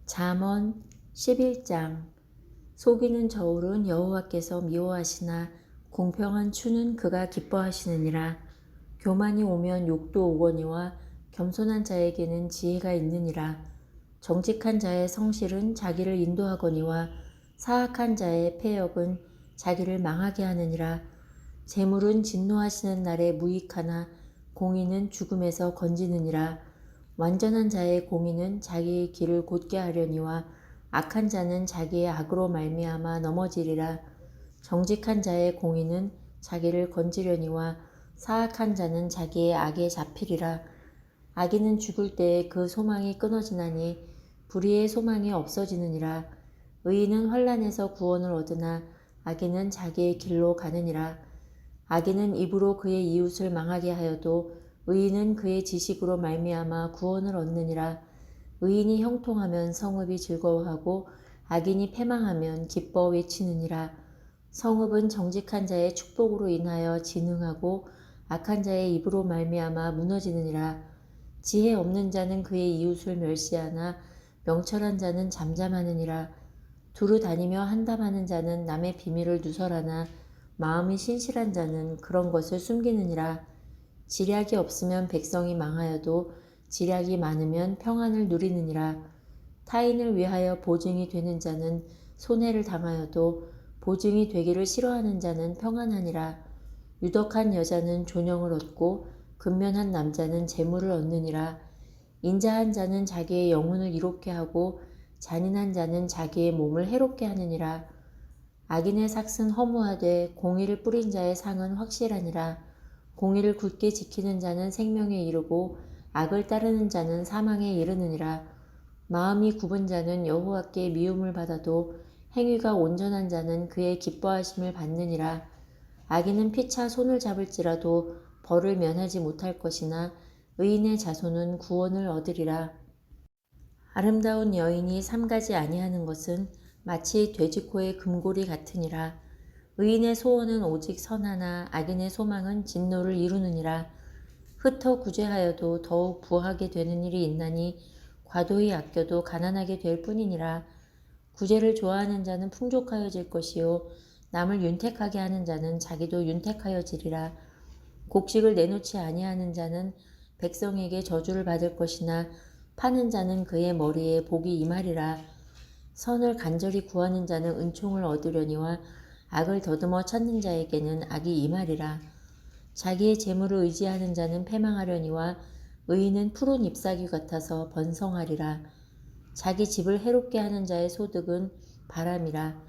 잠언 11장. 속이는 저울은 여호와께서 미워하시나 공평한 추는 그가 기뻐하시느니라. 교만이 오면 욕도 오거니와 겸손한 자에게는 지혜가 있느니라. 정직한 자의 성실은 자기를 인도하거니와 사악한 자의 패역은 자기를 망하게 하느니라. 재물은 진노하시는 날에 무익하나 공의는 죽음에서 건지느니라. 완전한 자의 공의는 자기의 길을 곧게 하려니와 악한 자는 자기의 악으로 말미암아 넘어지리라. 정직한 자의 공의는 자기를 건지려니와 사악한 자는 자기의 악에 잡히리라. 악인은 죽을 때에 그 소망이 끊어지나니 불의의 소망이 없어지느니라. 의인은 환난에서 구원을 얻으나 악인은 자기의 길로 가느니라. 악인은 입으로 그의 이웃을 망하게 하여도 의인은 그의 지식으로 말미암아 구원을 얻느니라. 의인이 형통하면 성읍이 즐거워하고 악인이 패망하면 기뻐 외치느니라. 성읍은 정직한 자의 축복으로 인하여 진흥하고 악한 자의 입으로 말미암아 무너지느니라. 지혜 없는 자는 그의 이웃을 멸시하나 명철한 자는 잠잠하느니라. 두루 다니며 한담하는 자는 남의 비밀을 누설하나 마음이 신실한 자는 그런 것을 숨기느니라. 지략이 없으면 백성이 망하여도 지략이 많으면 평안을 누리느니라. 타인을 위하여 보증이 되는 자는 손해를 당하여도 보증이 되기를 싫어하는 자는 평안하니라. 유덕한 여자는 존영을 얻고 근면한 남자는 재물을 얻느니라. 인자한 자는 자기의 영혼을 이롭게 하고 잔인한 자는 자기의 몸을 해롭게 하느니라. 악인의 삭은 허무하되 공의를 뿌린 자의 상은 확실하니라. 공의를 굳게 지키는 자는 생명에 이르고 악을 따르는 자는 사망에 이르느니라. 마음이 굽은 자는 여호와께 미움을 받아도 행위가 온전한 자는 그의 기뻐하심을 받느니라. 악인은 피차 손을 잡을지라도 벌을 면하지 못할 것이나 의인의 자손은 구원을 얻으리라. 아름다운 여인이 삼가지 아니하는 것은 마치 돼지코의 금고리 같으니라. 의인의 소원은 오직 선하나 악인의 소망은 진노를 이루느니라. 흩어 구제하여도 더욱 부하게 되는 일이 있나니 과도히 아껴도 가난하게 될 뿐이니라. 구제를 좋아하는 자는 풍족하여질 것이요 남을 윤택하게 하는 자는 자기도 윤택하여지리라. 곡식을 내놓지 아니하는 자는 백성에게 저주를 받을 것이나 파는 자는 그의 머리에 복이 임하리라. 선을 간절히 구하는 자는 은총을 얻으려니와 악을 더듬어 찾는 자에게는 악이 임하리라. 자기의 재물을 의지하는 자는 패망하려니와 의인은 푸른 잎사귀 같아서 번성하리라. 자기 집을 해롭게 하는 자의 소득은 바람이라.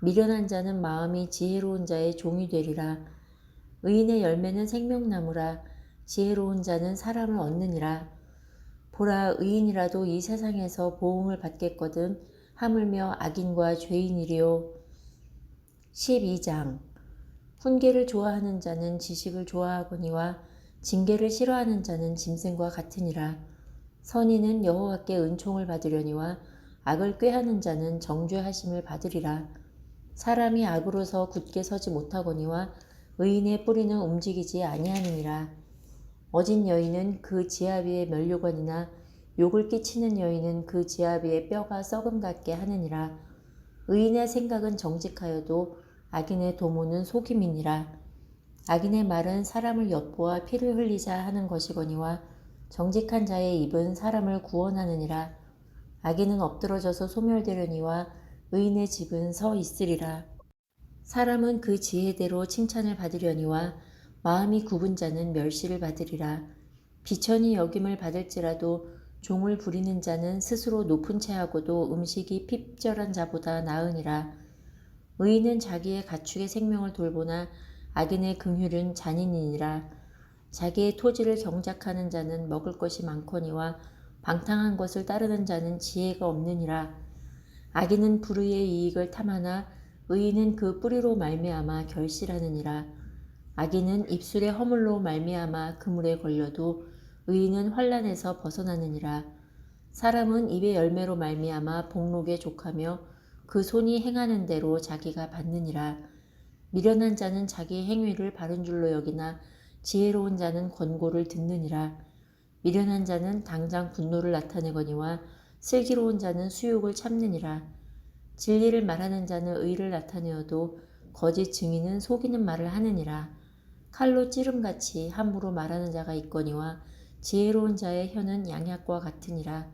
미련한 자는 마음이 지혜로운 자의 종이 되리라. 의인의 열매는 생명나무라. 지혜로운 자는 사람을 얻느니라. 보라, 의인이라도 이 세상에서 보응을 받겠거든 하물며 악인과 죄인이리요. 12장. 훈계를 좋아하는 자는 지식을 좋아하거니와 징계를 싫어하는 자는 짐승과 같으니라. 선인은 여호와께 은총을 받으려니와 악을 꾀하는 자는 정죄하심을 받으리라. 사람이 악으로서 굳게 서지 못하거니와 의인의 뿌리는 움직이지 아니하느니라. 어진 여인은 그 지아비의 면류관이나 욕을 끼치는 여인은 그 지아비의 뼈가 썩음 같게 하느니라. 의인의 생각은 정직하여도 악인의 도모는 속임이니라. 악인의 말은 사람을 엿보아 피를 흘리자 하는 것이거니와 정직한 자의 입은 사람을 구원하느니라. 악인은 엎드러져서 소멸되려니와 의인의 집은 서 있으리라. 사람은 그 지혜대로 칭찬을 받으려니와 마음이 굽은 자는 멸시를 받으리라. 비천이 여김을 받을지라도 종을 부리는 자는 스스로 높은 채하고도 음식이 핍절한 자보다 나으니라. 의인은 자기의 가축의 생명을 돌보나 악인의 긍휼은 잔인이니라. 자기의 토지를 경작하는 자는 먹을 것이 많거니와 방탕한 것을 따르는 자는 지혜가 없느니라. 악인은 불의의 이익을 탐하나 의인은 그 뿌리로 말미암아 결실하느니라. 악인은 입술의 허물로 말미암아 그물에 걸려도 의인은 환난에서 벗어나느니라. 사람은 입의 열매로 말미암아 복록에 족하며 그 손이 행하는 대로 자기가 받느니라. 미련한 자는 자기 행위를 바른 줄로 여기나 지혜로운 자는 권고를 듣느니라. 미련한 자는 당장 분노를 나타내거니와 슬기로운 자는 수욕을 참느니라. 진리를 말하는 자는 의를 나타내어도 거짓 증인은 속이는 말을 하느니라. 칼로 찌름같이 함부로 말하는 자가 있거니와 지혜로운 자의 혀는 양약과 같으니라.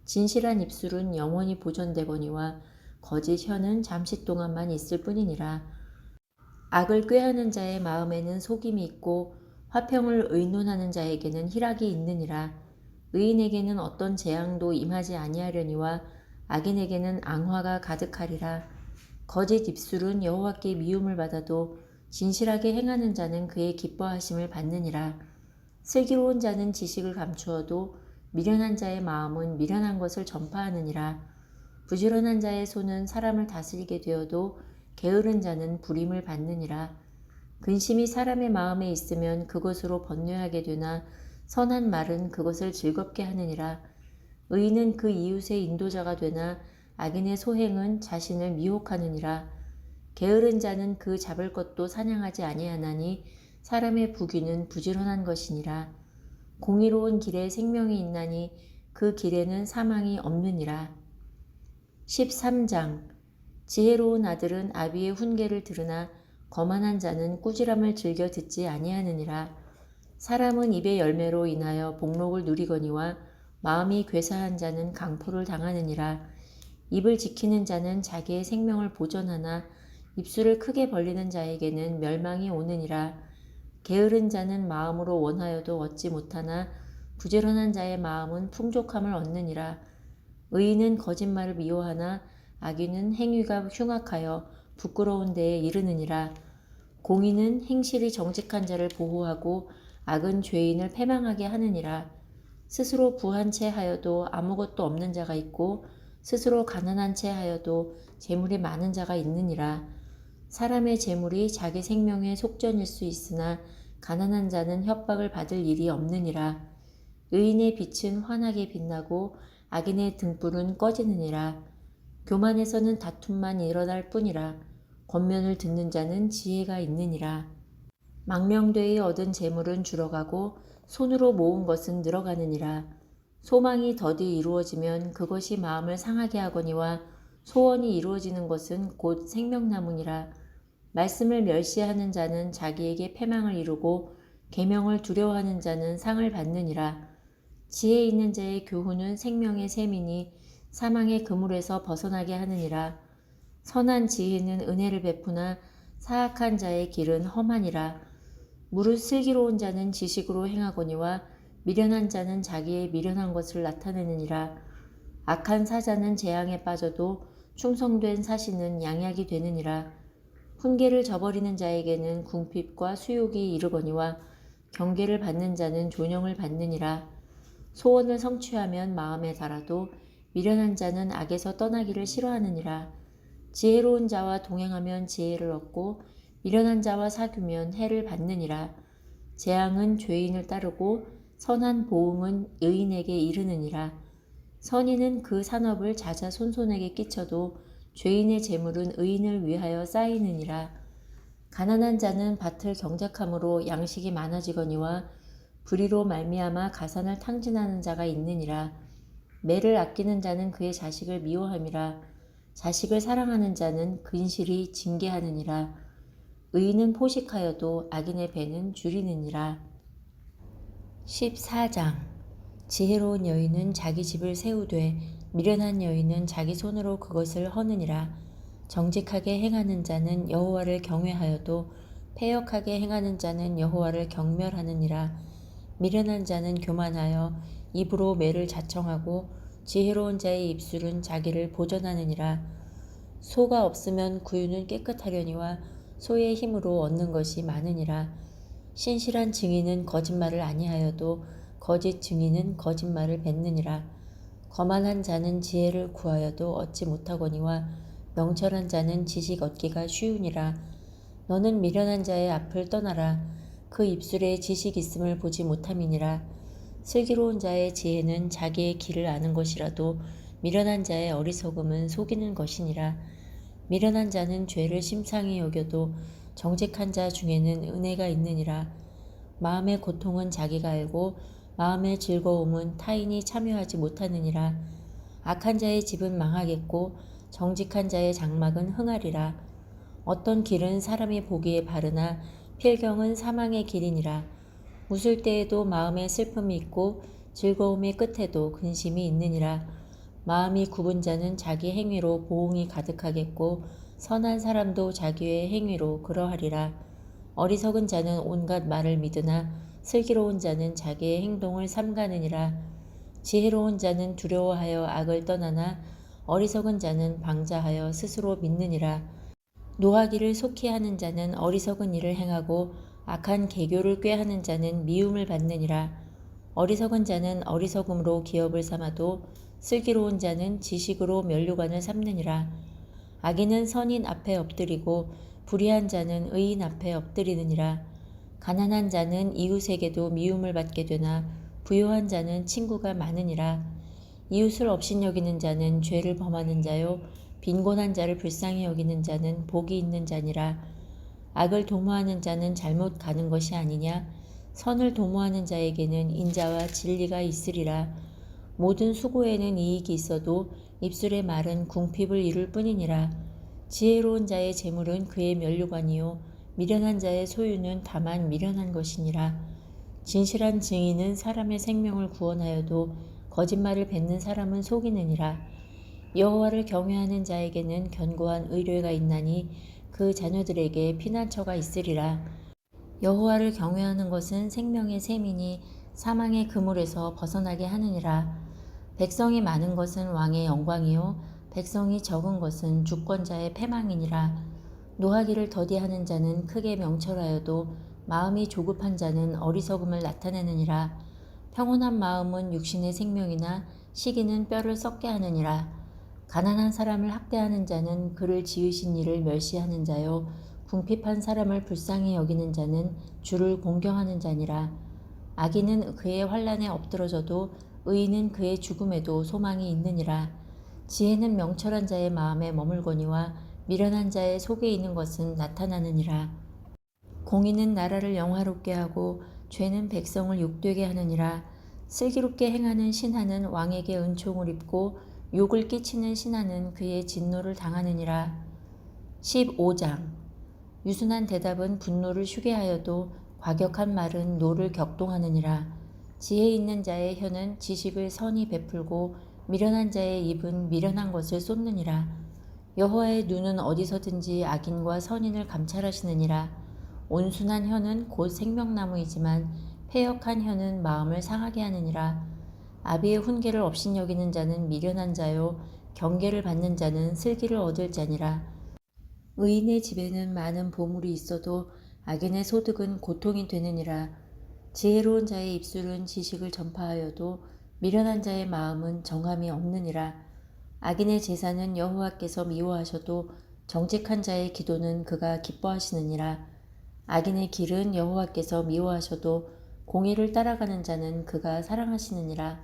진실한 입술은 영원히 보존되거니와 거짓 혀는 잠시 동안만 있을 뿐이니라. 악을 꾀하는 자의 마음에는 속임이 있고 화평을 의논하는 자에게는 희락이 있느니라. 의인에게는 어떤 재앙도 임하지 아니하려니와 악인에게는 앙화가 가득하리라. 거짓 입술은 여호와께 미움을 받아도 진실하게 행하는 자는 그의 기뻐하심을 받느니라. 슬기로운 자는 지식을 감추어도 미련한 자의 마음은 미련한 것을 전파하느니라. 부지런한 자의 손은 사람을 다스리게 되어도 게으른 자는 부림을 받느니라. 근심이 사람의 마음에 있으면 그것으로 번뇌하게 되나 선한 말은 그것을 즐겁게 하느니라. 의인은 그 이웃의 인도자가 되나 악인의 소행은 자신을 미혹하느니라. 게으른 자는 그 잡을 것도 사냥하지 아니하나니 사람의 부귀는 부지런한 것이니라. 공의로운 길에 생명이 있나니 그 길에는 사망이 없느니라. 13장 지혜로운 아들은 아비의 훈계를 들으나 거만한 자는 꾸지람을 즐겨 듣지 아니하느니라. 사람은 입의 열매로 인하여 복록을 누리거니와 마음이 괴사한 자는 강포를 당하느니라. 입을 지키는 자는 자기의 생명을 보존하나 입술을 크게 벌리는 자에게는 멸망이 오느니라. 게으른 자는 마음으로 원하여도 얻지 못하나 부지런한 자의 마음은 풍족함을 얻느니라. 의인은 거짓말을 미워하나 악인은 행위가 흉악하여 부끄러운 데에 이르느니라. 공의는 행실이 정직한 자를 보호하고 악은 죄인을 패망하게 하느니라. 스스로 부한 채 하여도 아무것도 없는 자가 있고 스스로 가난한 채 하여도 재물이 많은 자가 있느니라. 사람의 재물이 자기 생명의 속전일 수 있으나 가난한 자는 협박을 받을 일이 없느니라. 의인의 빛은 환하게 빛나고 악인의 등불은 꺼지느니라. 교만에서는 다툼만 일어날 뿐이라. 권면을 듣는 자는 지혜가 있느니라. 망명되이 얻은 재물은 줄어가고 손으로 모은 것은 늘어가느니라. 소망이 더디 이루어지면 그것이 마음을 상하게 하거니와 소원이 이루어지는 것은 곧 생명나무니라. 말씀을 멸시하는 자는 자기에게 패망을 이루고 계명을 두려워하는 자는 상을 받느니라. 지혜 있는 자의 교훈은 생명의 샘이니 사망의 그물에서 벗어나게 하느니라. 선한 지혜는 은혜를 베푸나 사악한 자의 길은 험하니라. 무릇 슬기로운 자는 지식으로 행하거니와 미련한 자는 자기의 미련한 것을 나타내느니라. 악한 사자는 재앙에 빠져도 충성된 사신은 양약이 되느니라. 훈계를 저버리는 자에게는 궁핍과 수욕이 이르거니와 경계를 받는 자는 존영을 받느니라. 소원을 성취하면 마음에 달아도 미련한 자는 악에서 떠나기를 싫어하느니라. 지혜로운 자와 동행하면 지혜를 얻고 미련한 자와 사귀면 해를 받느니라. 재앙은 죄인을 따르고 선한 보응은 의인에게 이르느니라. 선인은 그 산업을 자자손손에게 끼쳐도 죄인의 재물은 의인을 위하여 쌓이느니라. 가난한 자는 밭을 경작함으로 양식이 많아지거니와 불의로 말미암아 가산을 탕진하는 자가 있느니라. 매를 아끼는 자는 그의 자식을 미워함이라. 자식을 사랑하는 자는 근실이 징계하느니라. 의인은 포식하여도 악인의 배는 줄이느니라. 14장 지혜로운 여인은 자기 집을 세우되 미련한 여인은 자기 손으로 그것을 허느니라. 정직하게 행하는 자는 여호와를 경외하여도 패역하게 행하는 자는 여호와를 경멸하느니라. 미련한 자는 교만하여 입으로 매를 자청하고 지혜로운 자의 입술은 자기를 보전하느니라. 소가 없으면 구유는 깨끗하려니와 소의 힘으로 얻는 것이 많으니라. 신실한 증인은 거짓말을 아니하여도 거짓 증인은 거짓말을 뱉느니라. 거만한 자는 지혜를 구하여도 얻지 못하거니와 명철한 자는 지식 얻기가 쉬우니라. 너는 미련한 자의 앞을 떠나라. 그 입술에 지식 있음을 보지 못함이니라. 슬기로운 자의 지혜는 자기의 길을 아는 것이라도 미련한 자의 어리석음은 속이는 것이니라. 미련한 자는 죄를 심상히 여겨도 정직한 자 중에는 은혜가 있느니라. 마음의 고통은 자기가 알고 마음의 즐거움은 타인이 참여하지 못하느니라. 악한 자의 집은 망하겠고 정직한 자의 장막은 흥하리라. 어떤 길은 사람이 보기에 바르나 필경은 사망의 길이니라. 웃을 때에도 마음에 슬픔이 있고 즐거움의 끝에도 근심이 있느니라. 마음이 굽은 자는 자기 행위로 보응이 가득하겠고 선한 사람도 자기의 행위로 그러하리라. 어리석은 자는 온갖 말을 믿으나 슬기로운 자는 자기의 행동을 삼가느니라. 지혜로운 자는 두려워하여 악을 떠나나 어리석은 자는 방자하여 스스로 믿느니라. 노하기를 속히 하는 자는 어리석은 일을 행하고 악한 계교를 꾀하는 자는 미움을 받느니라. 어리석은 자는 어리석음으로 기업을 삼아도 슬기로운 자는 지식으로 면류관을 삼느니라. 악인은 선인 앞에 엎드리고 불의한 자는 의인 앞에 엎드리느니라. 가난한 자는 이웃에게도 미움을 받게 되나 부유한 자는 친구가 많으니라. 이웃을 업신여기는 자는 죄를 범하는 자요 빈곤한 자를 불쌍히 여기는 자는 복이 있는 자니라. 악을 도모하는 자는 잘못 가는 것이 아니냐? 선을 도모하는 자에게는 인자와 진리가 있으리라. 모든 수고에는 이익이 있어도 입술의 말은 궁핍을 이룰 뿐이니라. 지혜로운 자의 재물은 그의 면류관이요 미련한 자의 소유는 다만 미련한 것이니라. 진실한 증인은 사람의 생명을 구원하여도 거짓말을 뱉는 사람은 속이느니라. 여호와를 경외하는 자에게는 견고한 의뢰가 있나니 그 자녀들에게 피난처가 있으리라. 여호와를 경외하는 것은 생명의 셈이니 사망의 그물에서 벗어나게 하느니라. 백성이 많은 것은 왕의 영광이요 백성이 적은 것은 주권자의 패망이니라. 노하기를 더디하는 자는 크게 명철하여도 마음이 조급한 자는 어리석음을 나타내느니라. 평온한 마음은 육신의 생명이나 시기는 뼈를 썩게 하느니라. 가난한 사람을 학대하는 자는 그를 지으신 이를 멸시하는 자요 궁핍한 사람을 불쌍히 여기는 자는 주를 공경하는 자니라. 악인은 그의 환난에 엎드러져도 의인은 그의 죽음에도 소망이 있느니라. 지혜는 명철한 자의 마음에 머물거니와 미련한 자의 속에 있는 것은 나타나느니라. 공의는 나라를 영화롭게 하고 죄는 백성을 욕되게 하느니라. 슬기롭게 행하는 신하는 왕에게 은총을 입고 욕을 끼치는 신하는 그의 진노를 당하느니라. 15장 유순한 대답은 분노를 쉬게 하여도 과격한 말은 노를 격동하느니라. 지혜 있는 자의 혀는 지식을 선히 베풀고 미련한 자의 입은 미련한 것을 쏟느니라. 여호와의 눈은 어디서든지 악인과 선인을 감찰하시느니라. 온순한 혀는 곧 생명나무이지만 패역한 혀는 마음을 상하게 하느니라. 아비의 훈계를 업신여기는 자는 미련한 자요 경계를 받는 자는 슬기를 얻을 자니라. 의인의 집에는 많은 보물이 있어도 악인의 소득은 고통이 되느니라. 지혜로운 자의 입술은 지식을 전파하여도 미련한 자의 마음은 정함이 없느니라. 악인의 제사는 여호와께서 미워하셔도 정직한 자의 기도는 그가 기뻐하시느니라. 악인의 길은 여호와께서 미워하셔도 공의를 따라가는 자는 그가 사랑하시느니라.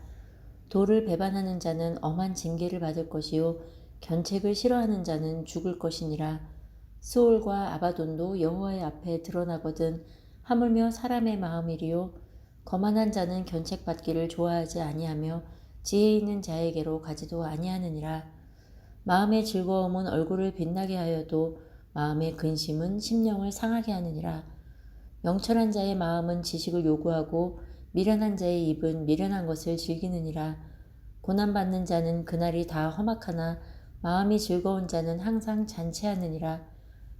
도를 배반하는 자는 엄한 징계를 받을 것이요 견책을 싫어하는 자는 죽을 것이니라. 스올과 아바돈도 여호와의 앞에 드러나거든 하물며 사람의 마음이리요 거만한 자는 견책받기를 좋아하지 아니하며 지혜 있는 자에게로 가지도 아니하느니라. 마음의 즐거움은 얼굴을 빛나게 하여도 마음의 근심은 심령을 상하게 하느니라. 명철한 자의 마음은 지식을 요구하고 미련한 자의 입은 미련한 것을 즐기느니라. 고난받는 자는 그날이 다 험악하나 마음이 즐거운 자는 항상 잔치하느니라.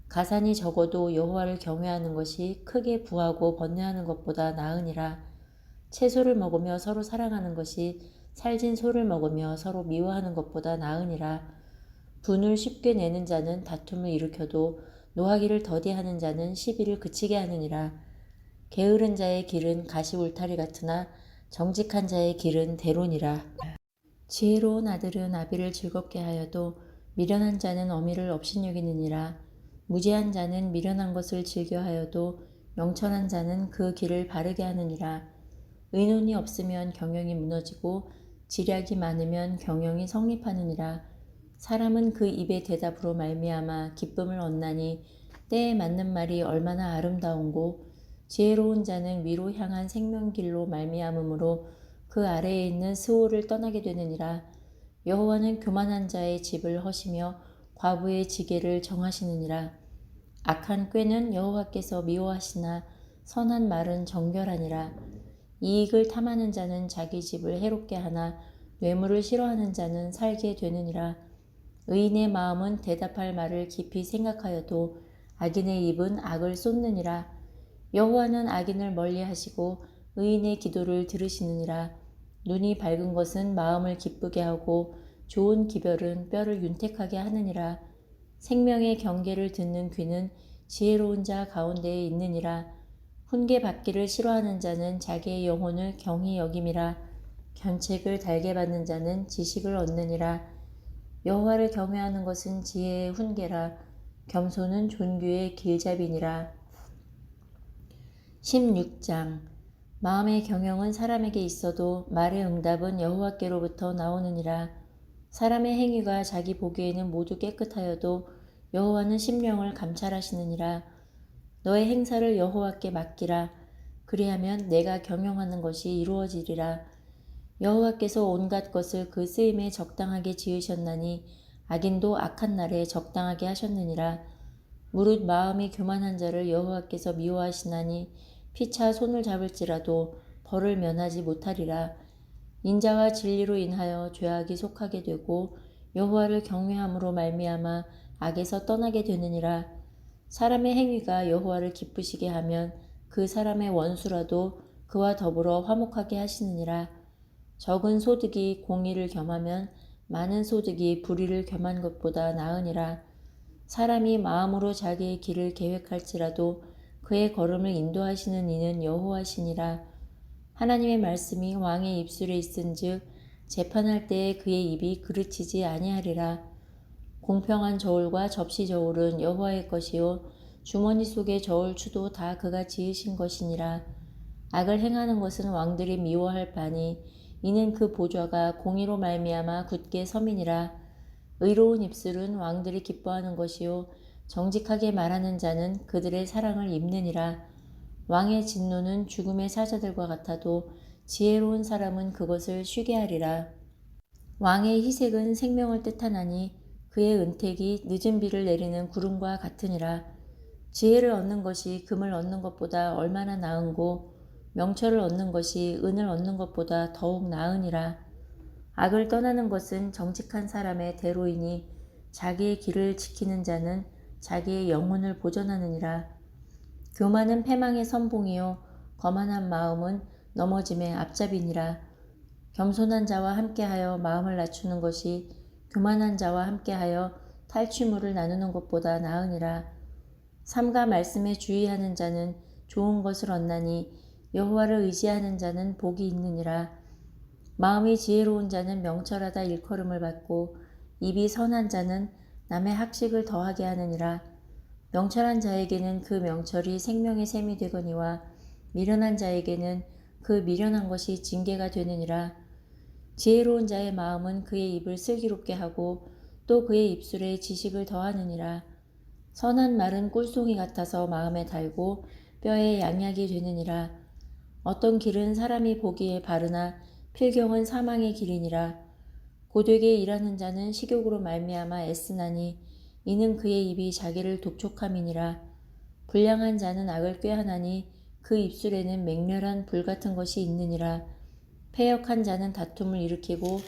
가산이 적어도 여호와를 경외하는 것이 크게 부하고 번뇌하는 것보다 나으니라. 채소를 먹으며 서로 사랑하는 것이 살진 소를 먹으며 서로 미워하는 것보다 나으니라. 분을 쉽게 내는 자는 다툼을 일으켜도 노하기를 더디하는 자는 시비를 그치게 하느니라. 게으른 자의 길은 가시 울타리 같으나 정직한 자의 길은 대론이라. 지혜로운 아들은 아비를 즐겁게 하여도 미련한 자는 어미를 업신여기느니라. 무지한 자는 미련한 것을 즐겨하여도 명철한 자는 그 길을 바르게 하느니라. 의논이 없으면 경영이 무너지고 지략이 많으면 경영이 성립하느니라. 사람은 그 입의 대답으로 말미암아 기쁨을 얻나니 때에 맞는 말이 얼마나 아름다운고 지혜로운 자는 위로 향한 생명길로 말미암음으로 그 아래에 있는 스올을 떠나게 되느니라. 여호와는 교만한 자의 집을 허시며 과부의 지게를 정하시느니라. 악한 꾀는 여호와께서 미워하시나 선한 말은 정결하니라. 이익을 탐하는 자는 자기 집을 해롭게 하나 뇌물을 싫어하는 자는 살게 되느니라. 의인의 마음은 대답할 말을 깊이 생각하여도 악인의 입은 악을 쏟느니라. 여호와는 악인을 멀리하시고 의인의 기도를 들으시느니라. 눈이 밝은 것은 마음을 기쁘게 하고 좋은 기별은 뼈를 윤택하게 하느니라. 생명의 경계를 듣는 귀는 지혜로운 자 가운데에 있느니라. 훈계 받기를 싫어하는 자는 자기의 영혼을 경히 여김이라. 견책을 달게 받는 자는 지식을 얻느니라. 여호와를 경외하는 것은 지혜의 훈계라. 겸손은 존귀의 길잡이니라. 16장 마음의 경영은 사람에게 있어도 말의 응답은 여호와께로부터 나오느니라. 사람의 행위가 자기 보기에는 모두 깨끗하여도 여호와는 심령을 감찰하시느니라. 너의 행사를 여호와께 맡기라. 그리하면 내가 경영하는 것이 이루어지리라. 여호와께서 온갖 것을 그 쓰임에 적당하게 지으셨나니 악인도 악한 날에 적당하게 하셨느니라. 무릇 마음이 교만한 자를 여호와께서 미워하시나니 피차 손을 잡을지라도 벌을 면하지 못하리라. 인자와 진리로 인하여 죄악이 속하게 되고 여호와를 경외함으로 말미암아 악에서 떠나게 되느니라. 사람의 행위가 여호와를 기쁘시게 하면 그 사람의 원수라도 그와 더불어 화목하게 하시느니라. 적은 소득이 공의를 겸하면 많은 소득이 불의를 겸한 것보다 나으니라. 사람이 마음으로 자기의 길을 계획할지라도 그의 걸음을 인도하시는 이는 여호와시니라. 하나님의 말씀이 왕의 입술에 있은즉 재판할 때에 그의 입이 그르치지 아니하리라. 공평한 저울과 접시 저울은 여호와의 것이요 주머니 속의 저울추도 다 그가 지으신 것이니라. 악을 행하는 것은 왕들이 미워할 바니 이는 그 보좌가 공의로 말미암아 굳게 섬이니라. 의로운 입술은 왕들이 기뻐하는 것이요 정직하게 말하는 자는 그들의 사랑을 입느니라. 왕의 진노는 죽음의 사자들과 같아도 지혜로운 사람은 그것을 쉬게 하리라. 왕의 희색은 생명을 뜻하나니 그의 은택이 늦은 비를 내리는 구름과 같으니라. 지혜를 얻는 것이 금을 얻는 것보다 얼마나 나은고 명철을 얻는 것이 은을 얻는 것보다 더욱 나으니라. 악을 떠나는 것은 정직한 사람의 대로이니 자기의 길을 지키는 자는 자기의 영혼을 보전하느니라. 교만은 패망의 선봉이요 거만한 마음은 넘어짐의 앞잡이니라. 겸손한 자와 함께하여 마음을 낮추는 것이 교만한 자와 함께하여 탈취물을 나누는 것보다 나으니라. 삼가 말씀에 주의하는 자는 좋은 것을 얻나니 여호와를 의지하는 자는 복이 있느니라. 마음이 지혜로운 자는 명철하다 일컬음을 받고 입이 선한 자는 남의 학식을 더하게 하느니라. 명철한 자에게는 그 명철이 생명의 샘이 되거니와 미련한 자에게는 그 미련한 것이 징계가 되느니라. 지혜로운 자의 마음은 그의 입을 슬기롭게 하고 또 그의 입술에 지식을 더하느니라. 선한 말은 꿀송이 같아서 마음에 달고 뼈에 양약이 되느니라. 어떤 길은 사람이 보기에 바르나 필경은 사망의 길이니라. 고되게 일하는 자는 식욕으로 말미암아 애쓰나니 이는 그의 입이 자기를 독촉함이니라. 불량한 자는 악을 꾀하나니 그 입술에는 맹렬한 불 같은 것이 있느니라. 패역한 자는 다툼을 일으키고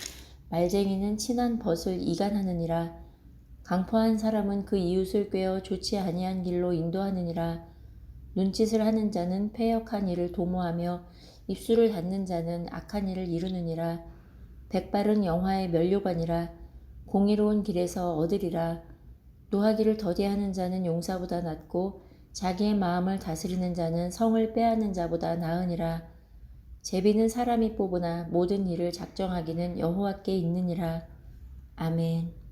말쟁이는 친한 벗을 이간하느니라. 강포한 사람은 그 이웃을 꾀어 좋지 아니한 길로 인도하느니라. 눈짓을 하는 자는 패역한 일을 도모하며 입술을 닫는 자는 악한 일을 이루느니라. 백발은 영화의 면류관이라. 공의로운 길에서 얻으리라. 노하기를 더디하는 자는 용사보다 낫고 자기의 마음을 다스리는 자는 성을 빼앗는 자보다 나으니라. 제비는 사람이 뽑으나 모든 일을 작정하기는 여호와께 있느니라. 아멘.